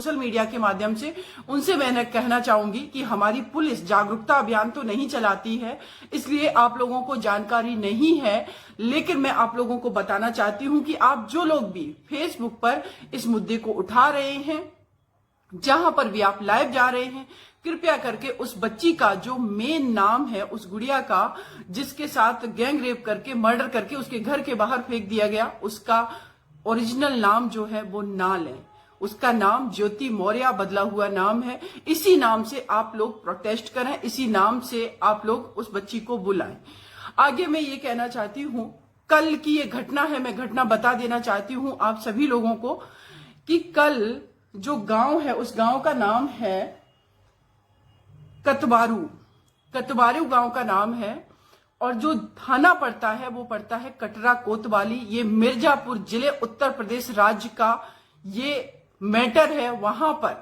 Social media के माध्यम से उनसे मैं कहना चाहूंगी कि हमारी पुलिस जागरूकता अभियान तो नहीं चलाती है, इसलिए आप लोगों को जानकारी नहीं है। लेकिन मैं आप लोगों को बताना चाहती हूं कि आप जो लोग भी फेसबुक पर इस मुद्दे को उठा रहे हैं, जहां पर भी आप लाइव जा रहे हैं, कृपया करके उस बच्ची का जो मेन नाम है, उस गुड़िया का जिसके साथ गैंग रेप करके मर्डर करके उसके घर के बाहर फेंक दिया गया, उसका ओरिजिनल नाम जो है वो ना लें। उसका नाम ज्योति मौर्य बदला हुआ नाम है। इसी नाम से आप लोग प्रोटेस्ट करें, इसी नाम से आप लोग उस बच्ची को बुलाएं। आगे मैं ये कहना चाहती हूं, कल की ये घटना है, मैं घटना बता देना चाहती हूं आप सभी लोगों को कि कल जो गांव है, उस गांव का नाम है कतबारू गांव का नाम है, और जो थाना पड़ता है वो पड़ता है कटरा कोतवाली। ये मिर्जापुर जिले उत्तर प्रदेश राज्य का ये मैटर है। वहां पर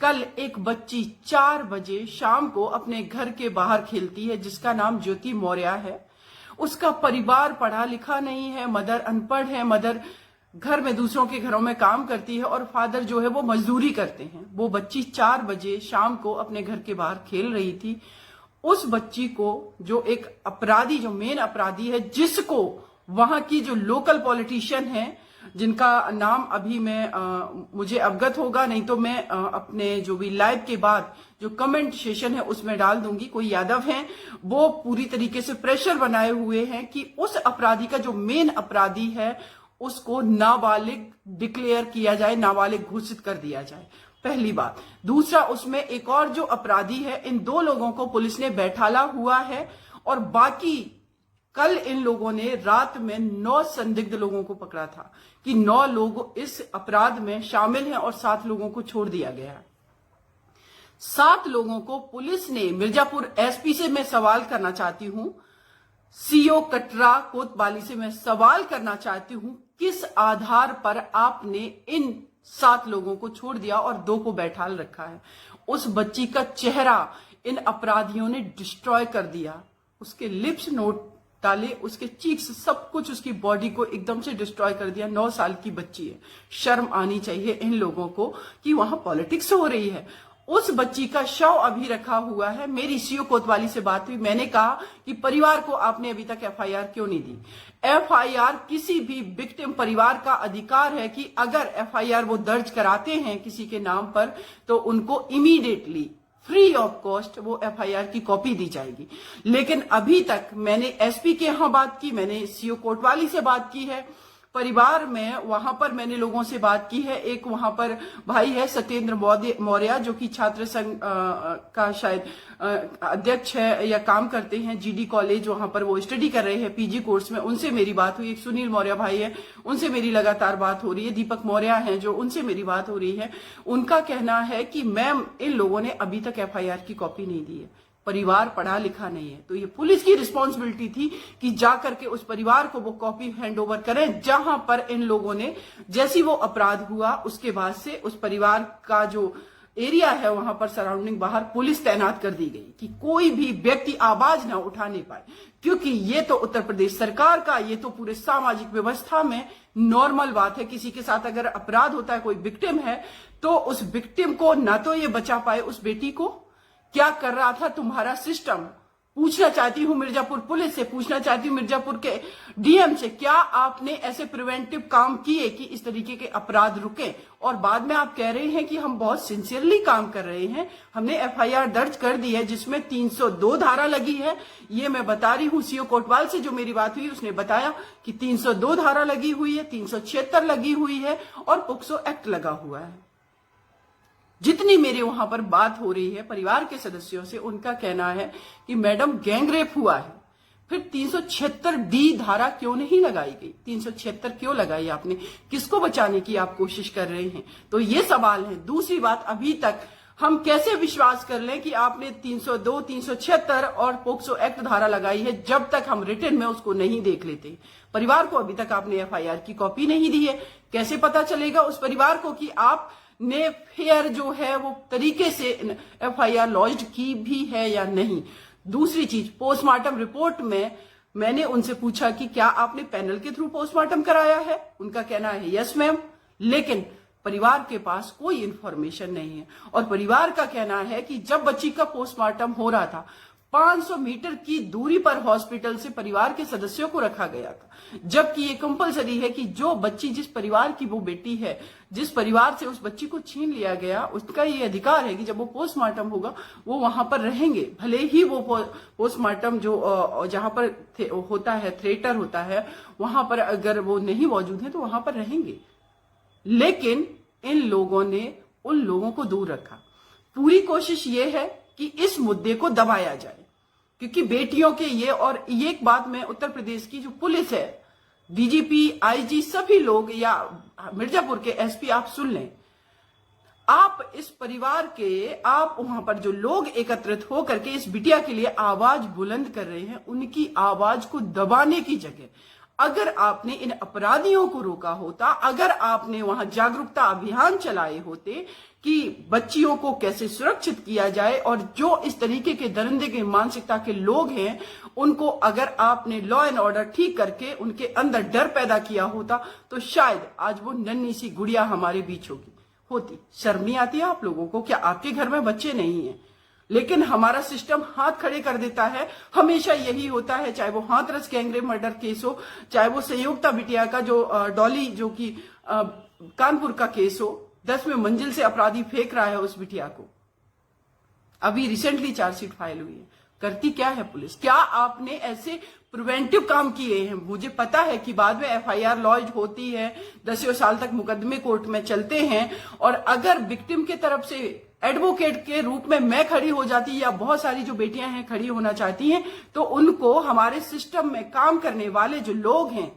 कल एक बच्ची 4 बजे शाम को अपने घर के बाहर खेलती है, जिसका नाम ज्योति मौर्य है। उसका परिवार पढ़ा लिखा नहीं है, मदर अनपढ़ है, मदर घर में दूसरों के घरों में काम करती है और फादर जो है वो मजदूरी करते हैं। वो बच्ची 4 बजे शाम को अपने घर के बाहर खेल रही थी। उस बच्ची को जो एक अपराधी, जो मेन अपराधी है, जिसको वहां की जो लोकल पॉलिटिशियन है, जिनका नाम अभी मुझे अवगत होगा, नहीं तो मैं अपने जो भी लाइव के बाद जो कमेंट सेशन है उसमें डाल दूंगी, कोई यादव हैं, वो पूरी तरीके से प्रेशर बनाए हुए हैं कि उस अपराधी का जो मेन अपराधी है उसको नाबालिग डिक्लेयर किया जाए, नाबालिग घोषित कर दिया जाए, पहली बात। दूसरा, उसमें एक और जो अपराधी है, इन 2 लोगों को पुलिस ने बैठाला हुआ है और बाकी कल इन लोगों ने रात में 9 संदिग्ध लोगों को पकड़ा था कि 9 लोग इस अपराध में शामिल हैं और 7 लोगों को छोड़ दिया गया है। 7 लोगों को पुलिस ने, मिर्जापुर एसपी से मैं सवाल करना चाहती हूं, सीओ कटरा कोतवाली से मैं सवाल करना चाहती हूं, किस आधार पर आपने इन 7 लोगों को छोड़ दिया और 2 को बैठाल रखा है? उस बच्ची का चेहरा इन अपराधियों ने डिस्ट्रॉय कर दिया, उसके लिप्स नोट डाले, उसके चीक्स, सब कुछ, उसकी बॉडी को एकदम से डिस्ट्रॉय कर दिया। 9 साल की बच्ची है। शर्म आनी चाहिए इन लोगों को कि वहां पॉलिटिक्स हो रही है। उस बच्ची का शव अभी रखा हुआ है। मेरी सीओ कोतवाली से बात हुई, मैंने कहा कि परिवार को आपने अभी तक एफआईआर क्यों नहीं दी? एफआईआर किसी भी विक्टिम परिवार का अधिकार है कि अगर एफआईआर वो दर्ज कराते हैं किसी के नाम पर, तो उनको इमीडिएटली फ्री ऑफ कॉस्ट वो एफआईआर की कॉपी दी जाएगी। लेकिन अभी तक मैंने एसपी के यहां बात की, मैंने सीओ कोतवाली से बात की है, परिवार में वहां पर मैंने लोगों से बात की है। एक वहां पर भाई है सत्येंद्र मौर्य, जो कि छात्र संघ का शायद अध्यक्ष है या काम करते हैं, जीडी कॉलेज, वहां पर वो स्टडी कर रहे हैं पीजी कोर्स में। उनसे मेरी बात हुई। एक सुनील मौर्य भाई है, उनसे मेरी लगातार बात हो रही है। दीपक मौर्य हैं जो, उनसे मेरी बात हो रही है। उनका कहना है कि मैम, इन लोगों ने अभी तक एफआईआर की कॉपी नहीं दी है, परिवार पढ़ा लिखा नहीं है, तो ये पुलिस की रिस्पॉन्सिबिलिटी थी कि जाकर के उस परिवार को वो कॉपी हैंड ओवर करें। जहां पर इन लोगों ने, जैसी वो अपराध हुआ उसके बाद से उस परिवार का जो एरिया है वहां पर सराउंडिंग बाहर पुलिस तैनात कर दी गई कि कोई भी व्यक्ति आवाज ना उठा नहीं पाए, क्योंकि ये तो उत्तर प्रदेश सरकार का, ये तो पूरे सामाजिक व्यवस्था में नॉर्मल बात है। किसी के साथ अगर अपराध होता है, कोई विक्टिम है, तो उस विक्टिम को ना तो ये बचा पाए, उस बेटी को क्या कर रहा था तुम्हारा सिस्टम? पूछना चाहती हूं मिर्जापुर पुलिस से, पूछना चाहती हूं मिर्जापुर के डीएम से, क्या आपने ऐसे प्रिवेंटिव काम किए कि इस तरीके के अपराध रुके? और बाद में आप कह रहे हैं कि हम बहुत सिंसियरली काम कर रहे हैं, हमने एफआईआर दर्ज कर दी है जिसमें 302 धारा लगी है। ये मैं बता रही हूं, सीओ कोतवाल से जो मेरी बात हुई उसने बताया कि 302 धारा लगी हुई है, 376 लगी हुई है और पोक्सो एक्ट लगा हुआ है। जितनी मेरे वहां पर बात हो रही है परिवार के सदस्यों से, उनका कहना है कि मैडम गैंग रेप हुआ है, फिर 376D धारा क्यों नहीं लगाई गई? 376 क्यों लगाई आपने? किसको बचाने की आप कोशिश कर रहे हैं? तो ये सवाल है। दूसरी बात, अभी तक हम कैसे विश्वास कर लें कि आपने 302, 376 और पोक्सो एक्ट धारा लगाई है, जब तक हम रिटर्न में उसको नहीं देख लेते? परिवार को अभी तक आपने एफआईआर की कॉपी नहीं दी है। कैसे पता चलेगा उस परिवार को कि आप ने फेयर जो है वो तरीके से एफआईआर लॉन्च की भी है या नहीं? दूसरी चीज, पोस्टमार्टम रिपोर्ट में मैंने उनसे पूछा कि क्या आपने पैनल के थ्रू पोस्टमार्टम कराया है? उनका कहना है यस मैम, लेकिन परिवार के पास कोई इंफॉर्मेशन नहीं है। और परिवार का कहना है कि जब बच्ची का पोस्टमार्टम हो रहा था 500 मीटर की दूरी पर हॉस्पिटल से परिवार के सदस्यों को रखा गया था, जबकि ये कंपलसरी है कि जो बच्ची, जिस परिवार की वो बेटी है, जिस परिवार से उस बच्ची को छीन लिया गया, उसका ये अधिकार है कि जब वो पोस्टमार्टम होगा वो वहां पर रहेंगे। भले ही वो पोस्टमार्टम जो जहां पर होता है, थिएटर होता है, वहां पर अगर वो नहीं मौजूद है तो वहां पर रहेंगे। लेकिन इन लोगों ने उन लोगों को दूर रखा। पूरी कोशिश ये है कि इस मुद्दे को दबाया जाए, क्योंकि बेटियों के ये, और ये एक बात मैं उत्तर प्रदेश की जो पुलिस है, डीजीपी, आईजी, सभी लोग, या मिर्जापुर के एसपी, आप सुन लें, आप इस परिवार के, आप वहां पर जो लोग एकत्रित होकर के इस बिटिया के लिए आवाज बुलंद कर रहे हैं, उनकी आवाज को दबाने की जगह अगर आपने इन अपराधियों को रोका होता, अगर आपने वहां जागरूकता अभियान चलाए होते कि बच्चियों को कैसे सुरक्षित किया जाए, और जो इस तरीके के दरिंदे की मानसिकता के लोग हैं उनको अगर आपने लॉ एंड ऑर्डर ठीक करके उनके अंदर डर पैदा किया होता, तो शायद आज वो नन्ही सी गुड़िया हमारे बीच होती। शर्म नहीं आती है आप लोगों को? क्या आपके घर में बच्चे नहीं हैं? लेकिन हमारा सिस्टम हाथ खड़े कर देता है। हमेशा यही होता है, चाहे वो हाथरस गैंगरेप मर्डर केस हो, चाहे वो संयुक्ता बिटिया का जो डॉली जो कि कानपुर का केस हो, 10वें मंजिल से अपराधी फेंक रहा है उस बिटिया को। अभी रिसेंटली चार्जशीट फाइल हुई है। करती क्या है पुलिस? क्या आपने ऐसे प्रिवेंटिव काम किए हैं? मुझे पता है कि बाद में एफआईआर लॉन्च होती है, 10 साल तक मुकदमे कोर्ट में चलते हैं, और अगर विक्टिम के तरफ से एडवोकेट के रूप में मैं खड़ी हो जाती, या बहुत सारी जो बेटियां हैं खड़ी होना चाहती हैं, तो उनको हमारे सिस्टम में काम करने वाले जो लोग हैं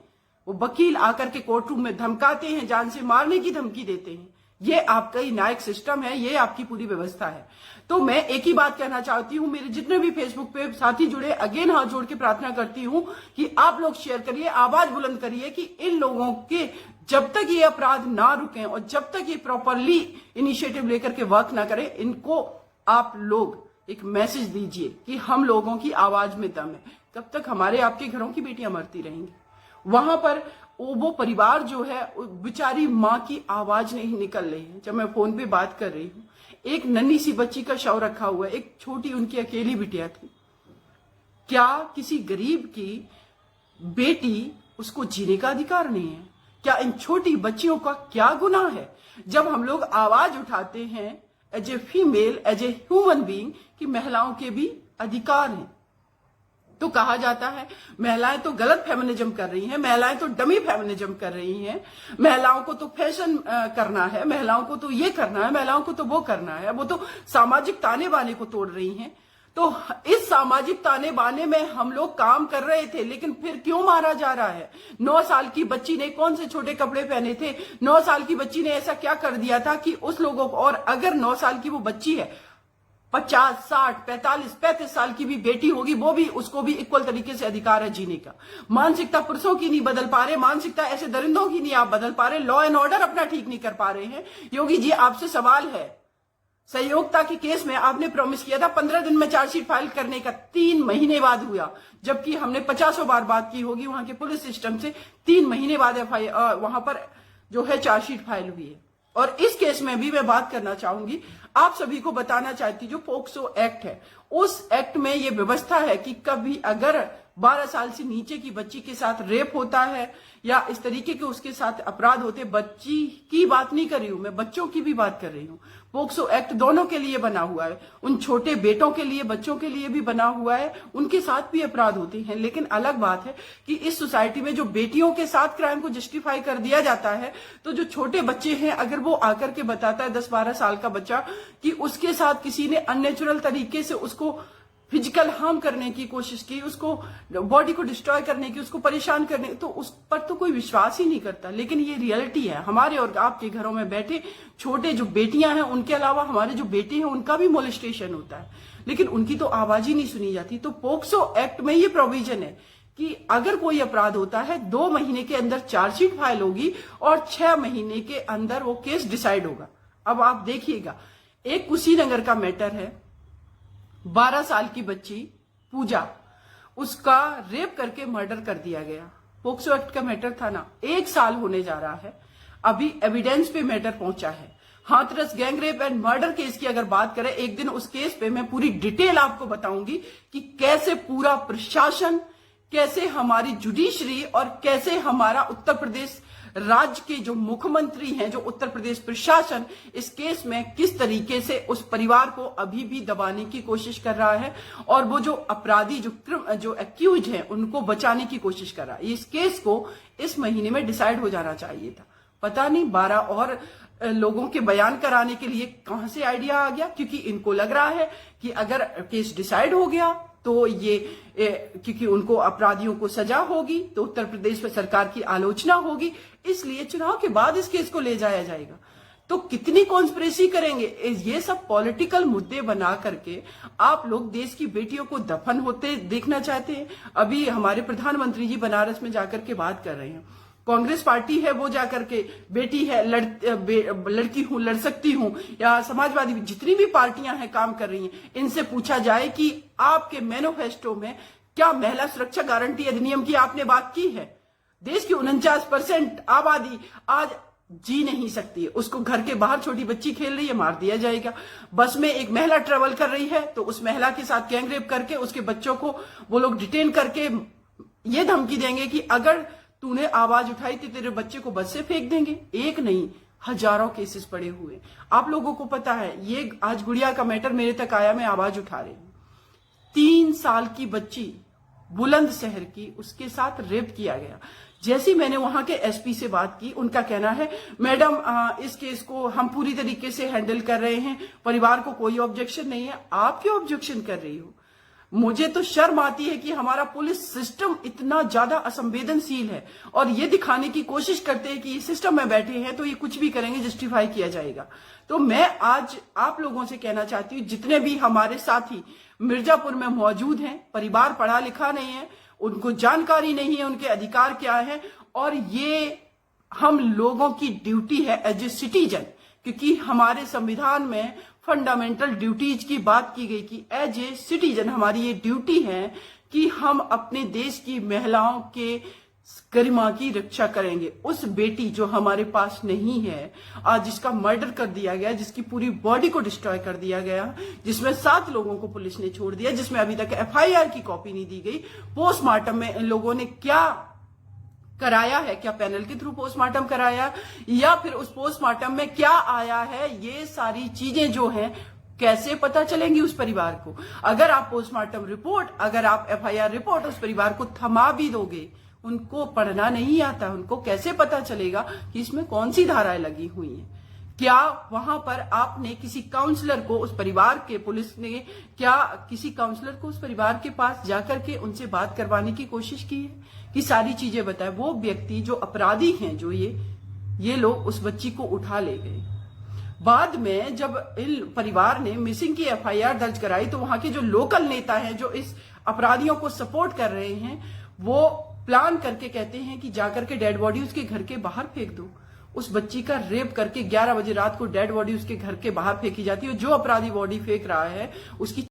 वो वकील आकर के कोर्ट रूम में धमकाते हैं, जान से मारने की धमकी देते हैं। ये आपका ही न्यायिक सिस्टम है, ये आपकी पूरी व्यवस्था है। तो मैं एक ही बात कहना चाहती हूं, मेरे जितने भी फेसबुक पे साथी जुड़े, अगेन हाथ जोड़ के प्रार्थना करती हूं कि आप लोग शेयर करिए, आवाज बुलंद करिए कि इन लोगों के जब तक ये अपराध ना रुकें और जब तक ये प्रॉपरली इनिशिएटिव लेकर के वर्क ना करें, इनको आप लोग एक मैसेज दीजिए कि हम लोगों की आवाज में दम है। तब तक हमारे आपके घरों की बेटियां मरती रहेंगी। वहां पर वो परिवार जो है, बेचारी माँ की आवाज नहीं निकल रही है। जब मैं फोन पे बात कर रही हूँ, एक नन्ही सी बच्ची का शव रखा हुआ है, एक छोटी उनकी अकेली बिटिया थी। क्या किसी गरीब की बेटी, उसको जीने का अधिकार नहीं है? क्या इन छोटी बच्चियों का क्या गुनाह है? जब हम लोग आवाज उठाते हैं as a female, as a human being, कि महिलाओं के भी अधिकार हैं, तो कहा जाता है महिलाएं तो गलत फेमिनिज्म कर रही हैं, महिलाएं तो डमी फेमिनिज्म कर रही हैं, महिलाओं को तो फैशन करना है, महिलाओं को तो ये करना है, महिलाओं को तो वो करना है, वो तो सामाजिक ताने बाने को तोड़ रही हैं। तो इस सामाजिक ताने बाने में हम लोग काम कर रहे थे, लेकिन फिर क्यों मारा जा रहा है? 9 साल की बच्ची ने कौन से छोटे कपड़े पहने थे? 9 साल की बच्ची ने ऐसा क्या कर दिया था कि उस लोगों को, और अगर 9 साल की वो बच्ची है, 50, 60, 45, 35 साल की भी बेटी होगी, वो भी, उसको भी इक्वल तरीके से अधिकार है जीने का। मानसिकता पुरुषों की नहीं बदल पा रहे, मानसिकता ऐसे दरिंदों की नहीं आप बदल पा रहे, लॉ एंड ऑर्डर अपना ठीक नहीं कर पा रहे हैं। योगी जी, आपसे सवाल है, संयोक्ता के केस में आपने प्रॉमिस किया था 15 दिन में चार्जशीट फाइल करने का, 3 महीने बाद हुआ, जबकि हमने 50 बार बात की होगी वहां के पुलिस सिस्टम से। 3 महीने बाद वहां पर जो है चार्जशीट फाइल हुई है। और इस केस में भी मैं बात करना चाहूंगी, आप सभी को बताना चाहती, जो पोक्सो एक्ट है, उस एक्ट में ये व्यवस्था है कि कभी अगर 12 साल से नीचे की बच्ची के साथ रेप होता है या इस तरीके के उसके साथ अपराध होते, बच्ची की बात नहीं कर रही हूं मैं, बच्चों की भी बात कर रही हूं। पोक्सो एक्ट दोनों के लिए बना हुआ है, उन छोटे बेटों के लिए, बच्चों के लिए भी बना हुआ है, उनके साथ भी अपराध होते हैं। लेकिन अलग बात है कि इस सोसाइटी में जो बेटियों के साथ क्राइम को जस्टिफाई कर दिया जाता है, तो जो छोटे बच्चे हैं, अगर वो आकर के बताता है 10-12 साल का बच्चा कि उसके साथ किसी ने अननेचुरल तरीके से उसको फिजिकल हार्म करने की कोशिश की, उसको बॉडी को डिस्ट्रॉय करने की, उसको परेशान करने, तो उस पर तो कोई विश्वास ही नहीं करता। लेकिन ये रियलिटी है, हमारे और आपके घरों में बैठे छोटे जो बेटियां हैं, उनके अलावा हमारे जो बेटे हैं, उनका भी मोलेस्टेशन होता है, लेकिन उनकी तो आवाज ही नहीं सुनी जाती। तो पोक्सो एक्ट में ये प्रोविजन है कि अगर कोई अपराध होता है, 2 महीने के अंदर चार्जशीट फाइल होगी और 6 महीने के अंदर वो केस डिसाइड होगा। अब आप देखिएगा, एक कुशीनगर का मैटर है, 12 साल की बच्ची पूजा, उसका रेप करके मर्डर कर दिया गया। पोक्सो एक्ट का मैटर था ना, 1 साल होने जा रहा है। अभी एविडेंस पे मैटर पहुंचा है। Hathras gang rape and murder case की अगर बात करें, एक दिन उस केस पे मैं पूरी डिटेल आपको बताऊंगी कि कैसे पूरा प्रशासन, कैसे हमारी जुडिशरी और कैसे हमारा उत्तर प्रदेश राज्य के जो मुख्यमंत्री हैं, जो उत्तर प्रदेश प्रशासन इस केस में किस तरीके से उस परिवार को अभी भी दबाने की कोशिश कर रहा है और वो जो अपराधी जो एक्यूज हैं उनको बचाने की कोशिश कर रहा है। इस केस को इस महीने में डिसाइड हो जाना चाहिए था, पता नहीं 12 और लोगों के बयान कराने के लिए कहां से आइडिया आ गया, क्योंकि इनको लग रहा है कि अगर केस डिसाइड हो गया तो ये क्योंकि उनको अपराधियों को सजा होगी तो उत्तर प्रदेश में सरकार की आलोचना होगी, इसलिए चुनाव के बाद इस केस को ले जाया जाएगा। तो कितनी कॉन्स्पिरेसी करेंगे? ये सब पॉलिटिकल मुद्दे बना करके आप लोग देश की बेटियों को दफन होते देखना चाहते हैं। अभी हमारे प्रधानमंत्री जी बनारस में जाकर के बात कर रहे हैं, कांग्रेस पार्टी है वो जाकर के बेटी है लड़की हूं, लड़ सकती हूं, या समाजवादी जितनी भी पार्टियां हैं काम कर रही हैं, इनसे पूछा जाए कि आपके मैनिफेस्टो में क्या महिला सुरक्षा गारंटी अधिनियम की आपने बात की है? देश की 49% आबादी आज जी नहीं सकती है, उसको घर के बाहर छोटी बच्ची खेल रही है मार दिया जाएगा। बस में एक महिला ट्रेवल कर रही है तो उस महिला के साथ गैंग रेप करके उसके बच्चों को वो लोग डिटेन करके ये धमकी देंगे कि अगर तूने आवाज उठाई तो तेरे बच्चे को बस से फेंक देंगे। एक नहीं, हजारों केसेस पड़े हुए। आप लोगों को पता है, ये आज गुड़िया का मैटर मेरे तक आया, मैं आवाज उठा रही हूं। 3 साल की बच्ची बुलंदशहर की, उसके साथ रेप किया गया। जैसी मैंने वहां के एसपी से बात की, उनका कहना है मैडम इस केस को हम पूरी तरीके से हैंडल कर रहे हैं, परिवार को कोई ऑब्जेक्शन नहीं है। आप क्यों ऑब्जेक्शन कर रही हो? मुझे तो शर्म आती है कि हमारा पुलिस सिस्टम इतना ज्यादा असंवेदनशील है और ये दिखाने की कोशिश करते हैं कि ये सिस्टम में बैठे हैं तो ये कुछ भी करेंगे, जस्टिफाई किया जाएगा। तो मैं आज आप लोगों से कहना चाहती हूँ, जितने भी हमारे साथी मिर्जापुर में मौजूद हैं, परिवार पढ़ा लिखा नहीं है, उनको जानकारी नहीं है उनके अधिकार क्या है, और ये हम लोगों की ड्यूटी है एज ए सिटीजन, क्योंकि हमारे संविधान में फंडामेंटल ड्यूटीज की बात की गई कि एज ए सिटीजन हमारी ये ड्यूटी है कि हम अपने देश की महिलाओं के गरिमा की रक्षा करेंगे। उस बेटी जो हमारे पास नहीं है, आज जिसका मर्डर कर दिया गया, जिसकी पूरी बॉडी को डिस्ट्रॉय कर दिया गया, जिसमें 7 लोगों को पुलिस ने छोड़ दिया, जिसमें अभी तक एफआईआर की कॉपी नहीं दी गई, पोस्टमार्टम में इन लोगों ने क्या कराया है, क्या पैनल के थ्रू पोस्टमार्टम कराया या फिर उस पोस्टमार्टम में क्या आया है, ये सारी चीजें जो हैं कैसे पता चलेंगी उस परिवार को? अगर आप पोस्टमार्टम रिपोर्ट, अगर आप एफआईआर रिपोर्ट उस परिवार को थमा भी दोगे, उनको पढ़ना नहीं आता, उनको कैसे पता चलेगा कि इसमें कौन सी धाराएं लगी हुई हैं? क्या वहां पर आपने किसी काउंसलर को, उस परिवार के पुलिस ने क्या किसी काउंसलर को उस परिवार के पास जाकर के उनसे बात करवाने की कोशिश की है कि सारी चीजें बताए? वो व्यक्ति जो अपराधी हैं, जो ये लोग उस बच्ची को उठा ले गए। बाद में जब इन परिवार ने मिसिंग की एफआईआर दर्ज कराई तो वहां के जो लोकल नेता हैं, जो इस अपराधियों को सपोर्ट कर रहे हैं, वो प्लान करके कहते हैं कि जाकर के डेड बॉडी उसके घर के बाहर फेंक दो। उस बच्ची का रेप करके 11 बजे रात को डेड बॉडी उसके घर के बाहर फेंकी जाती है। जो अपराधी बॉडी फेंक रहा है उसकी